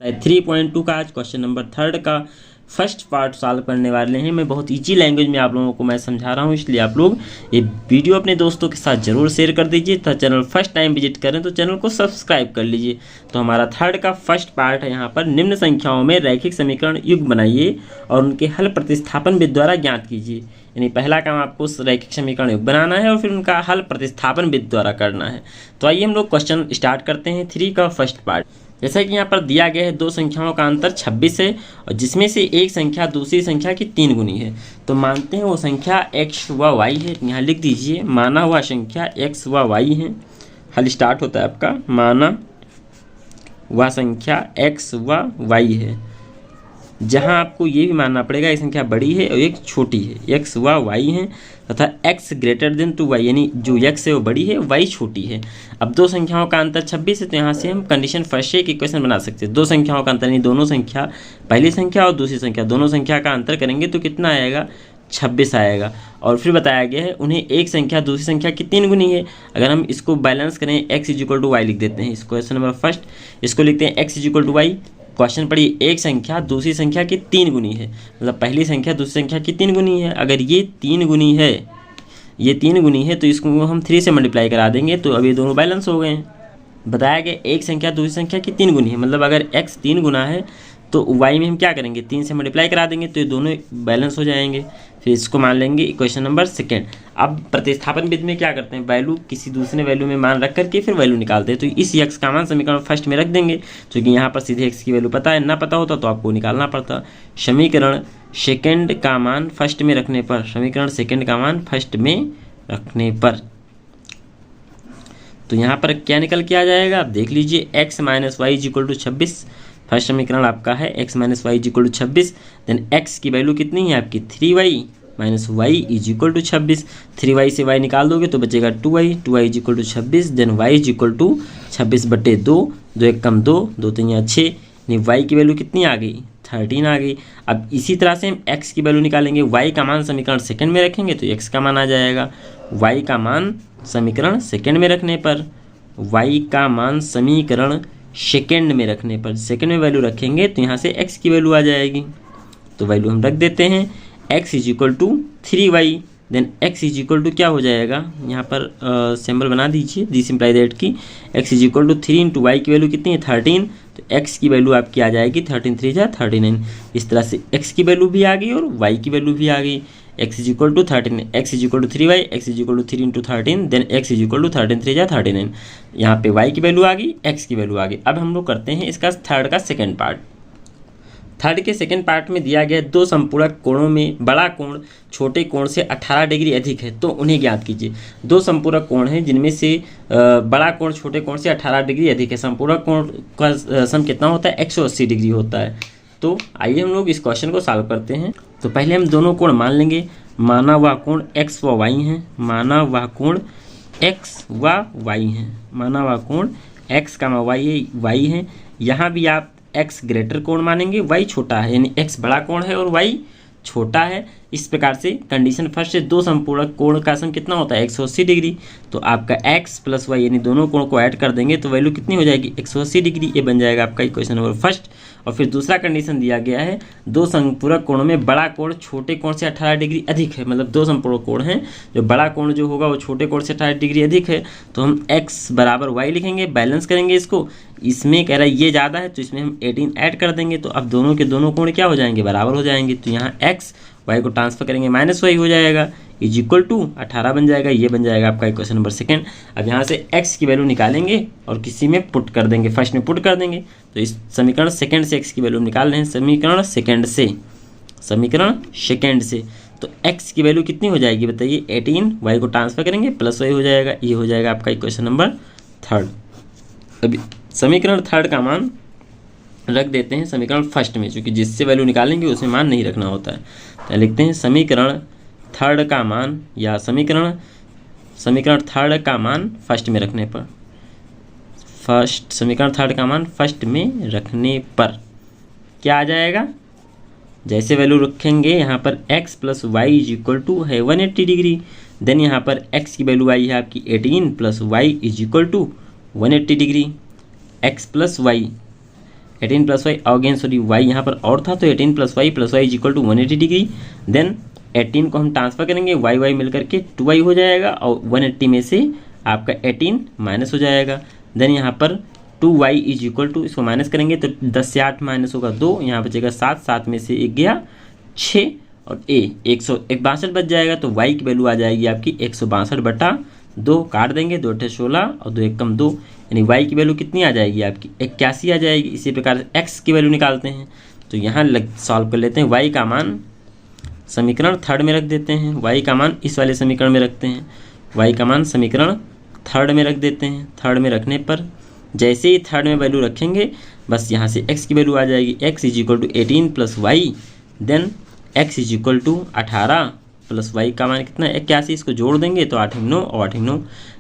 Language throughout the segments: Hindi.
3.2 का आज क्वेश्चन नंबर 3 का फर्स्ट पार्ट सॉल्व करने वाले हैं। मैं बहुत ईजी लैंग्वेज में आप लोगों को मैं समझा रहा हूं, इसलिए आप लोग ये वीडियो अपने दोस्तों के साथ जरूर शेयर कर दीजिए। तो चैनल फर्स्ट टाइम विजिट करें तो चैनल को सब्सक्राइब कर लीजिए। तो हमारा 3 का फर्स्ट पार्ट है, यहाँ पर निम्न संख्याओं में रैखिक समीकरण युग्म बनाइए और उनके हल प्रतिस्थापन विधि द्वारा ज्ञात कीजिए। यानी पहला काम आपको रैखिक समीकरण युग्म बनाना है और फिर उनका हल प्रतिस्थापन विधि द्वारा करना है। तो आइए हम लोग क्वेश्चन स्टार्ट करते हैं 3 का फर्स्ट पार्ट। जैसा कि यहाँ पर दिया गया है, दो संख्याओं का अंतर 26 है और जिसमें से एक संख्या दूसरी संख्या की 3 गुनी है। तो मानते हैं वो संख्या x व y है। यहाँ लिख दीजिए माना हुआ संख्या x व y है। हल स्टार्ट होता है आपका, माना वह संख्या x व y है, जहाँ आपको ये भी मानना पड़ेगा एक संख्या बड़ी है और एक छोटी है। x व y है तथा x greater than two y, यानी जो x है वो बड़ी है, y छोटी है। अब दो संख्याओं का अंतर 26 है, तो यहाँ से हम कंडीशन फर्स्ट से एक इक्वेशन बना सकते हैं। दो संख्याओं का अंतर यानी दोनों संख्या, पहली संख्या और दूसरी संख्या, दोनों संख्या का अंतर करेंगे तो कितना आएगा, 26 आएगा। और फिर बताया गया है उन्हें एक संख्या दूसरी संख्या की 3 गुनी है। अगर हम इसको बैलेंस करें x = y लिख देते हैं। इस क्वेश्चन नंबर फर्स्ट इसको लिखते हैं x = y। क्वेश्चन पढ़िए, एक संख्या दूसरी संख्या की 3 गुनी है, मतलब पहली संख्या दूसरी संख्या की 3 गुनी है। अगर ये 3 गुनी है, ये 3 गुनी है तो इसको हम 3 से मल्टीप्लाई करा देंगे तो अब ये दोनों बैलेंस हो गए हैं। बताया गया एक संख्या दूसरी संख्या की 3 गुनी है, मतलब अगर x 3 गुना है तो y में हम क्या करेंगे, 3 से मल्टीप्लाई करा देंगे तो ये दोनों बैलेंस हो जाएंगे। फिर इसको मान लेंगे इक्वेशन नंबर सेकेंड। अब प्रतिस्थापन विधि में क्या करते हैं, वैल्यू किसी दूसरे वैल्यू में मान रख करके फिर वैल्यू निकालते हैं। तो इस x का मान समीकरण फर्स्ट में रख देंगे, क्योंकि यहाँ पर सीधे x की वैल्यू पता है, ना पता होता तो आपको निकालना पड़ता। समीकरण सेकेंड का मान फर्स्ट में रखने पर, समीकरण सेकेंड का मान फर्स्ट में रखने पर तो यहाँ पर क्या निकल के आ जाएगा, आप देख लीजिए। x - y = 26, फर्स्ट समीकरण आपका है x - y = 26। देन x की वैल्यू कितनी है आपकी, 3y - y = 26। 3y से y निकाल दोगे तो बचेगा 2y, 2y = 26। देन y = 26/2, 2 1 कम 2, 2 3 6, यानी y की वैल्यू कितनी आ गई, 13 आ गई। अब इसी तरह से हम x की वैल्यू निकालेंगे। y का मान समीकरण सेकंड में रखेंगे तो x का मान आ जाएगा। y का मान समीकरण सेकंड में रखने पर, y का मान समीकरण सेकंड में रखने पर, सेकंड में वैल्यू रखेंगे तो यहाँ से x की वैल्यू आ जाएगी। तो वैल्यू हम रख देते हैं, x = 3y। देन x = क्या हो जाएगा, यहाँ पर सिंबल बना दीजिए, दिस इम्प्लाई दैट की x = 3 × y की वैल्यू कितनी है, 13। तो x की वैल्यू आपकी आ जाएगी 13 3 जा 39। इस तरह से x की वैल्यू भी आ गई और y की वैल्यू भी आ गई। x = 13, x = 3y, x = 3 × 13, then x = 13 3 जा 39। यहाँ पे y की वैल्यू आ गई, x की वैल्यू आ गई। अब हम लोग करते हैं इसका थर्ड का सेकेंड पार्ट। थर्ड के सेकेंड पार्ट में दिया गया दो संपूरक कोणों में बड़ा कोण छोटे कोण से 18 डिग्री अधिक है, तो उन्हें ज्ञात कीजिए। दो संपूरक कोण हैं जिनमें से बड़ा कोण छोटे कोण से 18 डिग्री अधिक है। संपूरक कोण का सम कितना होता है, 180 डिग्री होता है। तो आइए हम लोग इस क्वेश्चन को सॉल्व करते हैं। तो पहले हम दोनों कोण मान लेंगे। माना वह कोण x व y है, माना वह कोण x व y है, माना वह कोण x, y है। यहाँ भी आप x ग्रेटर कोण मानेंगे, y छोटा है, यानी x बड़ा कोण है और y छोटा है। इस प्रकार से कंडीशन फर्स्ट से दो संपूरक कोण का सम कितना होता है, 180 डिग्री। तो आपका x + y यानी दोनों कोण को ऐड कर देंगे तो वैल्यू कितनी हो जाएगी, 180 डिग्री। ये बन जाएगा आपका इक्वेशन नंबर फर्स्ट। और फिर दूसरा कंडीशन दिया गया है, दो संपूरक कोणों में बड़ा कोण छोटे कोण से 18 डिग्री अधिक है, मतलब दो संपूरक कोण हैं, जो बड़ा कोण जो होगा वो छोटे कोण से 18 डिग्री अधिक है। तो हम x = y लिखेंगे, बैलेंस करेंगे इसको। इसमें कह रहा है ये ज़्यादा है तो इसमें हम 18 ऐड कर देंगे, तो अब दोनों के दोनों कोण क्या हो जाएंगे, बराबर हो जाएंगे। तो यहाँ x y को ट्रांसफर करेंगे, -y हो जाएगा, = 18 बन जाएगा। ये बन जाएगा आपका इक्वेशन नंबर सेकेंड। अब यहाँ से x की वैल्यू निकालेंगे और किसी में पुट कर देंगे, फर्स्ट में पुट कर देंगे। तो इस समीकरण सेकेंड से x की वैल्यू निकाल रहे हैं, समीकरण सेकेंड से। तो x की वैल्यू कितनी हो जाएगी बताइए, 18, y को ट्रांसफर करेंगे +y हो जाएगा। ये हो जाएगा आपका इक्वेशन नंबर थर्ड। अभी समीकरण थर्ड का मान रख देते हैं समीकरण फर्स्ट में, क्योंकि जिससे वैल्यू निकालेंगे उसमें मान नहीं रखना होता है। तो लिखते हैं समीकरण थर्ड का मान, या समीकरण थर्ड का मान फर्स्ट में रखने पर, समीकरण थर्ड का मान फर्स्ट में रखने पर क्या आ जाएगा, जैसे वैल्यू रखेंगे यहाँ पर x + y = है 180 डिग्री। देन यहाँ पर x की वैल्यू आई है आपकी 18 + y = 180 डिग्री। x + y 18 plus y again sorry y यहाँ पर और था, तो 18 plus y is equal to 180 डिग्री। देन 18 को हम ट्रांसफर करेंगे, वाई वाई मिल करके 2y हो जाएगा और 180 में से आपका 18 माइनस हो जाएगा। देन यहाँ पर 2y इज इक्वल टू, इसको माइनस करेंगे तो 10 से 8 माइनस होगा 2, यहाँ बचेगा 7, 7 में से 1 गया 6 और a 162 बच जाएगा। तो y की वैल्यू आ जाएगी आपकी 162/2, काट देंगे 2 8 16 और 2 1 कम 2, यानी y की वैल्यू कितनी आ जाएगी आपकी 81 आ जाएगी। इसी प्रकार से x की वैल्यू निकालते हैं, तो यहाँ सॉल्व कर लेते हैं। y का मान समीकरण थर्ड में रख देते हैं, y का मान इस वाले समीकरण में रखते हैं, y का मान समीकरण थर्ड में रख देते हैं। थर्ड में रखने पर जैसे ही थर्ड में वैल्यू रखेंगे बस यहाँ से x की वैल्यू आ जाएगी, x is equal to 18 plus y, then x is equal to 18 plus y का मान कितना 81, इसको जोड़ देंगे तो 8 9 और 8 9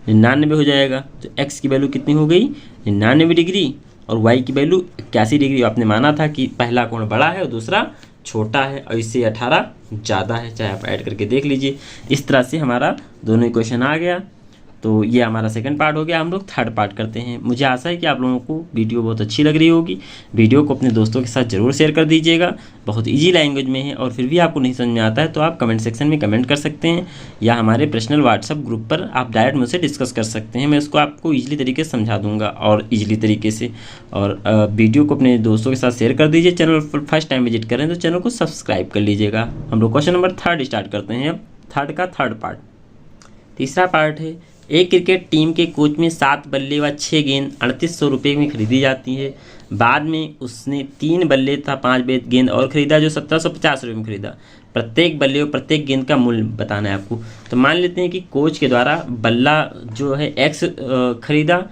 99 हो जाएगा। तो x की वैल्यू कितनी हो गई 99 डिग्री और y की वैल्यू 81 डिग्री। आपने माना था कि पहला कोण बड़ा है और दूसरा छोटा है और इससे 18 ज़्यादा है, चाहे आप ऐड करके देख लीजिए। इस तरह से हमारा दोनों इक्वेशन आ गया। तो ये हमारा सेकंड पार्ट हो गया। हम लोग थर्ड पार्ट करते हैं। मुझे आशा है कि आप लोगों को वीडियो बहुत अच्छी लग रही होगी। वीडियो को अपने दोस्तों के साथ ज़रूर शेयर कर दीजिएगा। बहुत इजी लैंग्वेज में है और फिर भी आपको नहीं समझ में आता है तो आप कमेंट सेक्शन में कमेंट कर सकते हैं या हमारे पर्सनल व्हाट्सअप ग्रुप पर आप डायरेक्ट मुझसे डिस्कस कर सकते हैं। मैं उसको आपको ईजिली तरीके से समझा दूँगा और ईजिली तरीके से। और वीडियो को अपने दोस्तों के साथ शेयर कर दीजिए। चैनल पर फर्स्ट टाइम विजिट करें तो चैनल को सब्सक्राइब कर लीजिएगा। हम लोग क्वेश्चन नंबर थर्ड स्टार्ट करते हैं। अब थर्ड का थर्ड पार्ट, तीसरा पार्ट है, एक क्रिकेट टीम के कोच में 7 बल्ले व 6 गेंद 3800 रुपये में खरीदी जाती है। बाद में उसने 3 बल्ले तथा 5 गेंद और खरीदा जो 1750 रुपये में खरीदा। प्रत्येक बल्ले और प्रत्येक गेंद का मूल्य बताना है आपको। तो मान लेते हैं कि कोच के द्वारा बल्ला जो है x खरीदा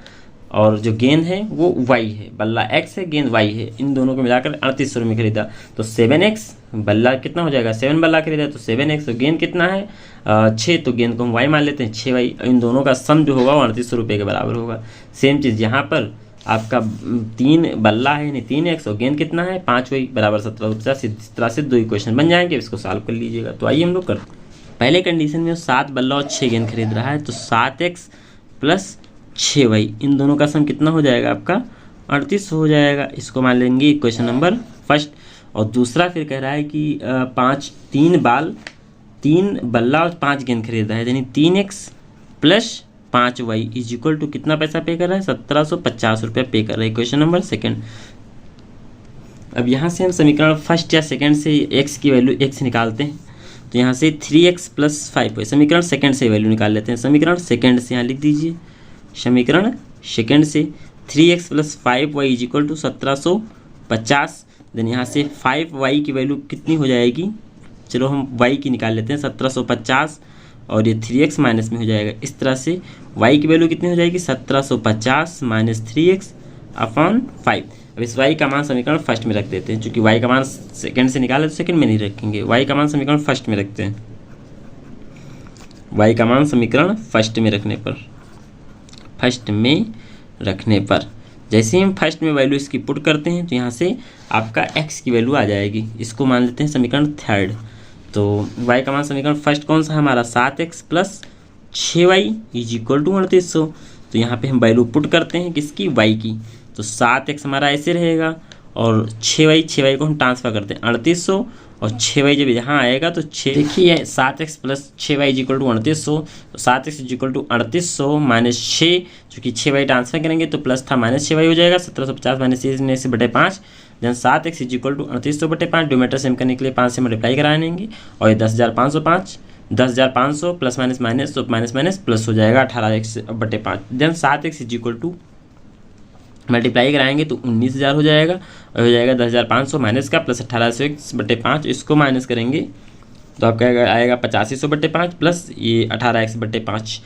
और जो गेंद है वो y है। बल्ला x है, गेंद y है, इन दोनों को मिलाकर 3800 रुपये में खरीदा। तो 7x बल्ला कितना हो जाएगा, 7 बल्ला खरीदा तो 7x, तो गेंद कितना है 6, तो गेंद को हम y मान लेते हैं 6y। इन दोनों का सम जो होगा वो 3800 रुपये के बराबर होगा। सेम चीज़ यहाँ पर आपका 3 बल्ला है यानी 3x और गेंद कितना है 5y बराबर 1750। इस तरह से 2 इक्वेशन बन जाएंगे, इसको सॉल्व कर लीजिएगा। तो आइए हम लोग करते हैं। पहले कंडीशन में 7 बल्ला और 6 गेंद खरीद रहा है तो 7x प्लस 6y, इन दोनों का सम कितना हो जाएगा आपका 3800 हो जाएगा। इसको मान लेंगे इक्वेशन नंबर फर्स्ट। और दूसरा फिर कह रहा है कि 3 बल्ला और 5 गेंद खरीद रहा है यानी 3x plus 5y is equal to कितना पैसा पे कर रहा है 1750 रुपये पे कर रहा है। Equation number second. अब यहाँ से हम समीकरण फर्स्ट या सेकंड से x की वैल्यू x निकालते हैं। तो यहाँ से 3x प्लस 5y, समीकरण सेकंड से वैल्यू निकाल लेते हैं। समीकरण सेकंड से यहाँ लिख दीजिए, समीकरण सेकंड से 3x plus 5y is equal to 1750। Then यहाँ से 5y की वैल्यू कितनी हो जाएगी, चलो हम y की निकाल लेते हैं 1750 और ये 3x माइनस में हो जाएगा। इस तरह से y की वैल्यू कितनी हो जाएगी 1750 माइनस 3x अपॉन 5। अब इस y का मान समीकरण फर्स्ट में रख देते हैं। चूँकि y का मान सेकंड से निकाले तो सेकंड में नहीं रखेंगे, y का मान समीकरण फर्स्ट में रखते हैं। y का मान समीकरण फर्स्ट में रखने पर जैसे ही हम फर्स्ट में वैल्यू इसकी पुट करते हैं तो यहाँ से आपका x की वैल्यू आ जाएगी। इसको मान लेते हैं समीकरण थर्ड। तो y का मान समीकरण फर्स्ट कौन सा है हमारा 7x plus 6y is equal to 3800। तो यहाँ पे हम वैल्यू पुट करते हैं किसकी y की। तो 7x हमारा ऐसे रहेगा और 6y को हम ट्रांसफर करते हैं 3800 और 6y जब यहाँ आएगा तो 6 देखिए 7x plus 6y is equal to 3800। तो 7x is equal to 3800 minus 6, चूँकि 6y ट्रांसफर करेंगे तो प्लस था माइनस 6y हो जाएगा 1750 माइनस 6 बटे 5। Then 7x is equal to 3800 बटे 5, डिनोमिनेटर सेम करने के लिए 5 से मल्टीप्लाई कराएंगे और ये 10,500 प्लस माइनस तो माइनस प्लस हो जाएगा 18x बटे 5। Then 7x is equal to multiply कराएंगे तो 19,000 हो जाएगा और हो जाएगा 10,500 माइनस का प्लस 18x बटे 5। इसको माइनस करेंगे तो आपका आएगा 8500 बटे 5 प्लस ये 18x बटे 5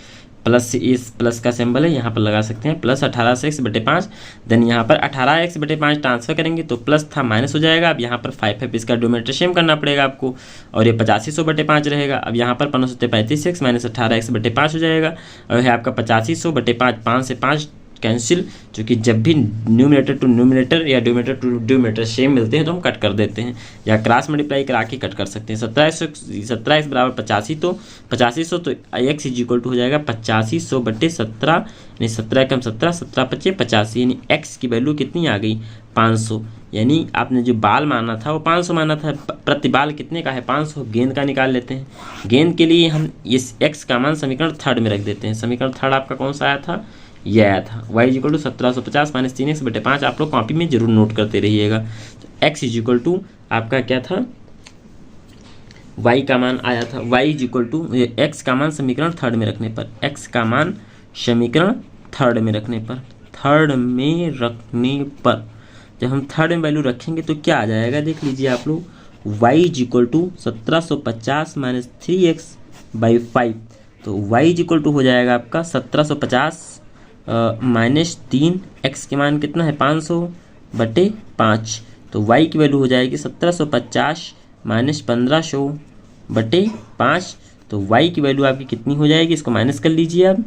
प्लस इस प्लस का सिंबल है यहाँ पर लगा सकते हैं प्लस 18x बटे 5। देन यहाँ पर 18x बटे 5 ट्रांसफर करेंगे तो प्लस था माइनस हो जाएगा। अब यहाँ पर 5 इसका डिनोमिनेटर सेम करना पड़ेगा आपको और ये 8500 बटे 5 रहेगा। अब यहाँ पर 5 35x माइनस 18x बटे 5 हो जाएगा और है आपका 8500 बटे 5, 5 से 5 कैंसिल, जो कि जब भी न्यूमरेटर टू न्यूमरेटर या डिनोमिनेटर टू डिनोमिनेटर सेम मिलते हैं तो हम कट कर देते हैं, या क्रॉस मल्टीप्लाई करा के कट कर सकते हैं। 17x बराबर 85, तो 8500 तो x इज इक्वल टू हो जाएगा 8500 बटे 17, यानी 17 कम 17, 17 पचे 85, यानी x की वैल्यू कितनी आ गई 500। यानी आपने जो बाल माना था वो 500 माना था, प्रति बाल कितने का है 500। गेंद का निकाल लेते हैं। गेंद के लिए हम इस x का मान समीकरण थर्ड में रख देते हैं। समीकरण थर्ड आपका कौन सा आया था, ये आया था y is equal to 1750 minus 3x बटे 5। आप लोग कॉपी में जरूर नोट करते रहिएगा। तो x इज इक्वल टू आपका क्या था, y का मान आया था, y is equal to x का मान समीकरण थर्ड में रखने पर, x का मान समीकरण थर्ड में रखने पर, जब हम थर्ड में वैल्यू रखेंगे तो क्या आ जाएगा, देख लीजिए आप लोग, y is equal to 1750 minus 3x by 5। तो y इज इक्वल टू हो जाएगा आपका 1750 माइनस 3, x के मान कितना है 500 बटे 5। तो y की वैल्यू हो जाएगी 1750 माइनस 1500 बटे 5। तो y की वैल्यू आपकी कितनी हो जाएगी, इसको माइनस कर लीजिए आप।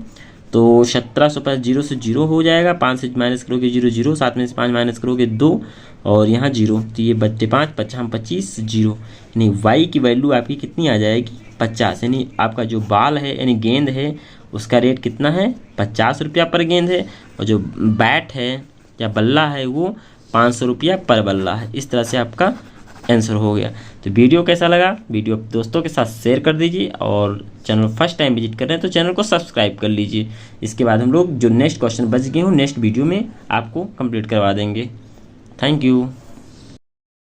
तो 1750 जीरो से जीरो हो जाएगा, 5 से माइनस करोगे 0 0, 7 में से 5 माइनस करोगे 2 और यहाँ 0, तो ये बटे 5 25 0, यानी y की वैल्यू आपकी कितनी आ जाएगी 50। यानी आपका जो बाल है यानी गेंद है उसका रेट कितना है 50 रुपया पर गेंद है, और जो बैट है या बल्ला है वो 500 रुपया पर बल्ला है। इस तरह से आपका आंसर हो गया। तो वीडियो कैसा लगा, वीडियो दोस्तों के साथ शेयर कर दीजिए, और चैनल फर्स्ट टाइम विजिट कर रहे हैं तो चैनल को सब्सक्राइब कर लीजिए। इसके बाद हम लोग जो नेक्स्ट क्वेश्चन बच गए हो नेक्स्ट वीडियो में आपको कंप्लीट करवा देंगे। Thank you.